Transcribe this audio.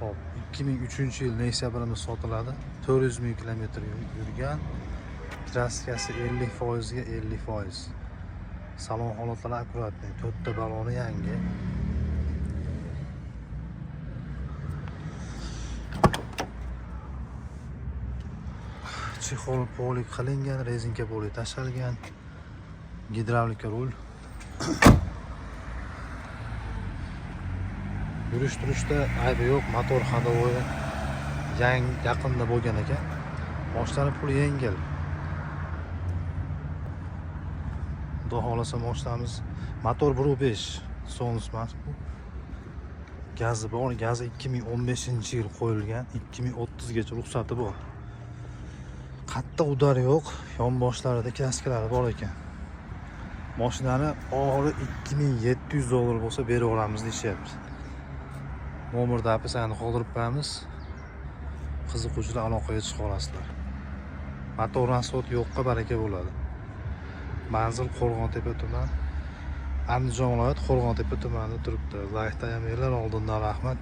Hop, 2003-yil Nexia birimiz sotiladi. 400 ming kilometr yurgan. Kraskasi 50% ga 50%. Salon holatlari akkuratniy, 4 ta baloni yangi. Chexol polik qilingan, rezinka polik tashalgan. Gidravlika rul. Yurish-turishda aybi yo'q, motor hadovoyi yaqinda bo'lgan ekan. Mashinaning puli yengil. Xudo xolasa mashinamiz motor 1.5 Sonus emas bu. Gazi bor, gazi 2015-yil qo'yilgan, 2030 gacha ruxsati bor. Qattiq udar yo'q, yonboshlarida kaskalari bor ekan. Mashinani oxiri $2700 bo'lsa beraveramiz deyapti. Nomerda apisani qoldirib qo'yamiz. Qiziquvchilar aloqaga chiqa olasizlar. Motor rasxod yo'qqa baraka bo'ladi. Manzil Qo'rg'ontepa tuman. Andijon viloyat Qo'rg'ontepa tumanida turibdi. Like tayamirlar oldindan rahmat.